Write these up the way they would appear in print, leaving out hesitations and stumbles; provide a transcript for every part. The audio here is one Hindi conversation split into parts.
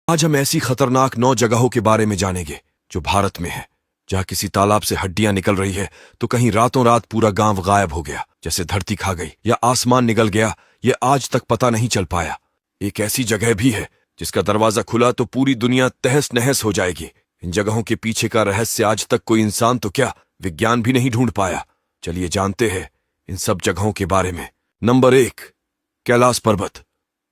आज हम ऐसी खतरनाक 9 जगहों के बारे में जानेंगे जो भारत में है, जहां किसी तालाब से हड्डियां निकल रही है तो कहीं रातों रात पूरा गांव गायब हो गया, जैसे धरती खा गई या आसमान निगल गया, ये आज तक पता नहीं चल पाया। एक ऐसी जगह भी है जिसका दरवाजा खुला तो पूरी दुनिया तहस नहस हो जाएगी। इन जगहों के पीछे का रहस्य आज तक कोई इंसान तो क्या, विज्ञान भी नहीं ढूंढ पाया। चलिए जानते हैं इन सब जगहों के बारे में। नंबर 1, कैलाश पर्वत।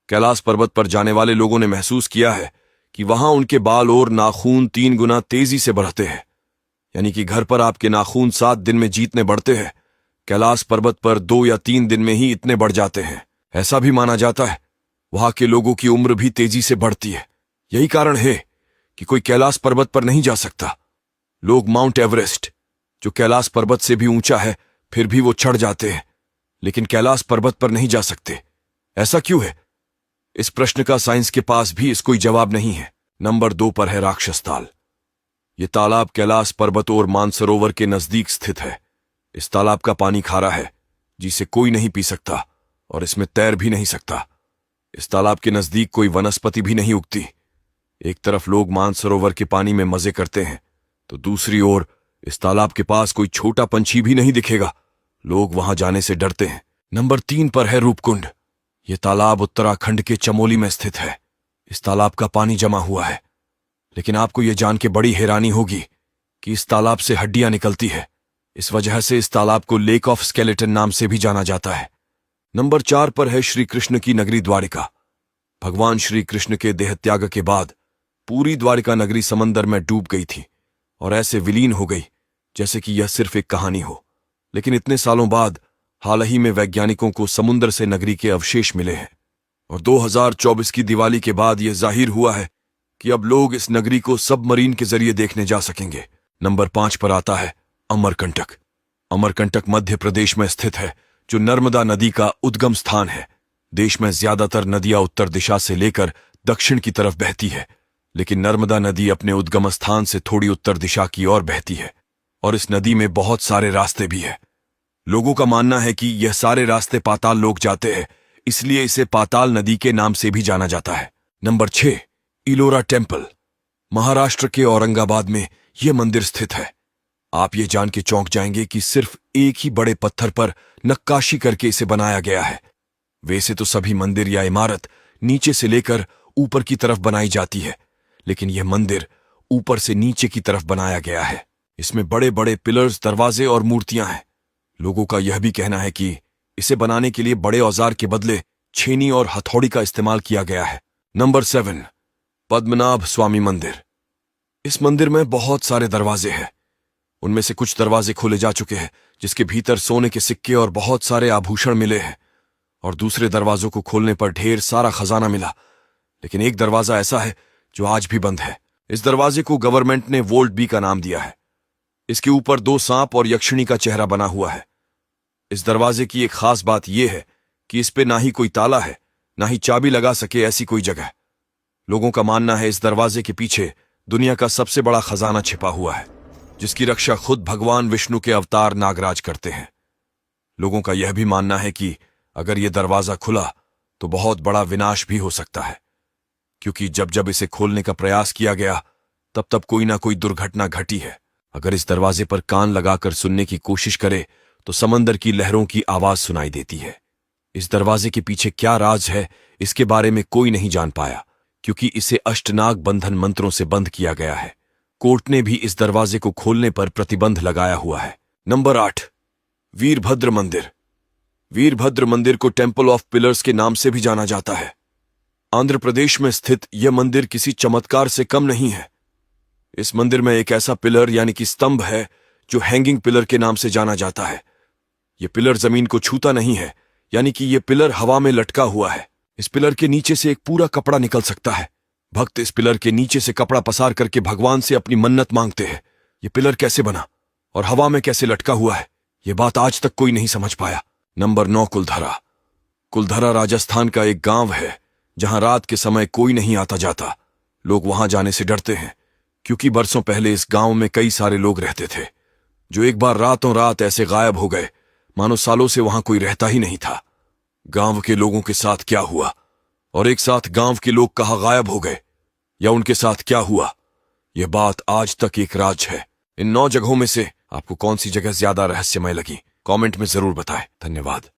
कैलाश पर्वत पर जाने वाले लोगों ने महसूस किया है कि वहां उनके बाल और नाखून 3 गुना तेजी से बढ़ते हैं। यानी कि घर पर आपके नाखून 7 दिन में जीतने बढ़ते हैं, कैलाश पर्वत पर 2 या 3 दिन में ही इतने बढ़ जाते हैं। ऐसा भी माना जाता है वहां के लोगों की उम्र भी तेजी से बढ़ती है। यही कारण है कि कोई कैलाश पर्वत पर नहीं जा सकता। लोग माउंट एवरेस्ट, जो कैलाश पर्वत से भी ऊंचा है, फिर भी वो चढ़ जाते हैं, लेकिन कैलाश पर्वत पर नहीं जा सकते। ऐसा क्यों है? इस प्रश्न का साइंस के पास भी इस कोई जवाब नहीं है। नंबर 2 पर है राक्षस ताल। यह तालाब कैलाश पर्वत और मानसरोवर के नजदीक स्थित है। इस तालाब का पानी खारा है, जिसे कोई नहीं पी सकता और इसमें तैर भी नहीं सकता। इस तालाब के नजदीक कोई वनस्पति भी नहीं उगती। एक तरफ लोग मानसरोवर के पानी में मजे करते हैं तो दूसरी ओर इस तालाब के पास कोई छोटा पंछी भी नहीं दिखेगा। लोग वहां जाने से डरते हैं। नंबर 3 पर है रूपकुंड। यह तालाब उत्तराखंड के चमोली में स्थित है। इस तालाब का पानी जमा हुआ है, लेकिन आपको यह जान के बड़ी हैरानी होगी कि इस तालाब से हड्डियां निकलती है। इस वजह से इस तालाब को लेक ऑफ स्केलेटन नाम से भी जाना जाता है। नंबर 4 पर है श्री कृष्ण की नगरी द्वारिका। भगवान श्री कृष्ण के देह त्याग के बाद पूरी द्वारिका नगरी समंदर में डूब गई थी और ऐसे विलीन हो गई जैसे कि यह सिर्फ एक कहानी हो। लेकिन इतने सालों बाद हाल ही में वैज्ञानिकों को समुद्र से नगरी के अवशेष मिले हैं और 2024 की दिवाली के बाद यह जाहिर हुआ है कि अब लोग इस नगरी को सबमरीन के जरिए देखने जा सकेंगे। नंबर 5 पर आता है अमरकंटक। अमरकंटक मध्य प्रदेश में स्थित है, जो नर्मदा नदी का उद्गम स्थान है। देश में ज्यादातर नदियां उत्तर दिशा से लेकर दक्षिण की तरफ बहती है, लेकिन नर्मदा नदी अपने उद्गम स्थान से थोड़ी उत्तर दिशा की ओर बहती है और इस नदी में बहुत सारे रास्ते भी है। लोगों का मानना है कि यह सारे रास्ते पाताल लोक जाते हैं, इसलिए इसे पाताल नदी के नाम से भी जाना जाता है। Number 6, Ellora temple. महाराष्ट्र के औरंगाबाद में यह मंदिर स्थित है। आप ये जान के चौंक जाएंगे कि सिर्फ एक ही बड़े पत्थर पर नक्काशी करके इसे बनाया गया है। वैसे तो सभी मंदिर या इमारत नीचे से लेकर ऊपर की तरफ बनाई जाती है, लेकिन यह मंदिर ऊपर से नीचे की तरफ बनाया गया है। इसमें बड़े बड़े पिलर्स, दरवाजे और मूर्तियां हैं। लोगों का यह भी कहना है कि इसे बनाने के लिए बड़े औजार के बदले छेनी और हथौड़ी का इस्तेमाल किया गया है। नंबर 7, पद्मनाभ स्वामी मंदिर। इस मंदिर में बहुत सारे दरवाजे हैं। उनमें से कुछ दरवाजे खोले जा चुके हैं, जिसके भीतर सोने के सिक्के और बहुत सारे आभूषण मिले हैं, और दूसरे दरवाजों को खोलने पर ढेर सारा खजाना मिला। लेकिन एक दरवाजा ऐसा है जो आज भी बंद है। इस दरवाजे को गवर्नमेंट ने वोल्ट बी का नाम दिया है। इसके ऊपर 2 सांप और यक्षिणी का चेहरा बना हुआ है। इस दरवाजे की एक खास बात यह है कि इस पे ना ही कोई ताला है, ना ही चाबी लगा सके ऐसी कोई जगह। लोगों का मानना है इस दरवाजे के पीछे दुनिया का सबसे बड़ा खजाना छिपा हुआ है, जिसकी रक्षा खुद भगवान विष्णु के अवतार नागराज करते हैं। लोगों का यह भी मानना है कि अगर यह दरवाजा खुला तो बहुत बड़ा विनाश भी हो सकता है, क्योंकि जब जब इसे खोलने का प्रयास किया गया तब तब कोई ना कोई दुर्घटना घटी है। अगर इस दरवाजे पर कान लगाकर सुनने की कोशिश करे तो समंदर की लहरों की आवाज सुनाई देती है। इस दरवाजे के पीछे क्या राज है, इसके बारे में कोई नहीं जान पाया, क्योंकि इसे अष्टनाग बंधन मंत्रों से बंद किया गया है। कोर्ट ने भी इस दरवाजे को खोलने पर प्रतिबंध लगाया हुआ है। नंबर 8, वीरभद्र मंदिर। वीरभद्र मंदिर को टेम्पल ऑफ पिलर्स के नाम से भी जाना जाता है। आंध्र प्रदेश में स्थित यह मंदिर किसी चमत्कार से कम नहीं है। इस मंदिर में एक ऐसा पिलर यानी कि स्तंभ है जो हैंगिंग पिलर के नाम से जाना जाता है। यह पिलर जमीन को छूता नहीं है, यानी कि यह पिलर हवा में लटका हुआ है। इस पिलर के नीचे से एक पूरा कपड़ा निकल सकता है। भक्त इस पिलर के नीचे से कपड़ा पसार करके भगवान से अपनी मन्नत मांगते हैं। यह पिलर कैसे बना और हवा में कैसे लटका हुआ है, यह बात आज तक कोई नहीं समझ पाया। नंबर 9, कुलधरा। कुलधरा राजस्थान का एक गांव है जहां रात के समय कोई नहीं आता जाता। लोग वहां जाने से डरते हैं, क्योंकि बरसों पहले इस गांव में कई सारे लोग रहते थे, जो एक बार रातों रात ऐसे गायब हो गए मानो सालों से वहां कोई रहता ही नहीं था। गांव के लोगों के साथ क्या हुआ और एक साथ गांव के लोग कहां गायब हो गए, या उनके साथ क्या हुआ, यह बात आज तक एक राज है। इन 9 जगहों में से आपको कौन सी जगह ज्यादा रहस्यमय लगी, कमेंट में जरूर बताएं। धन्यवाद।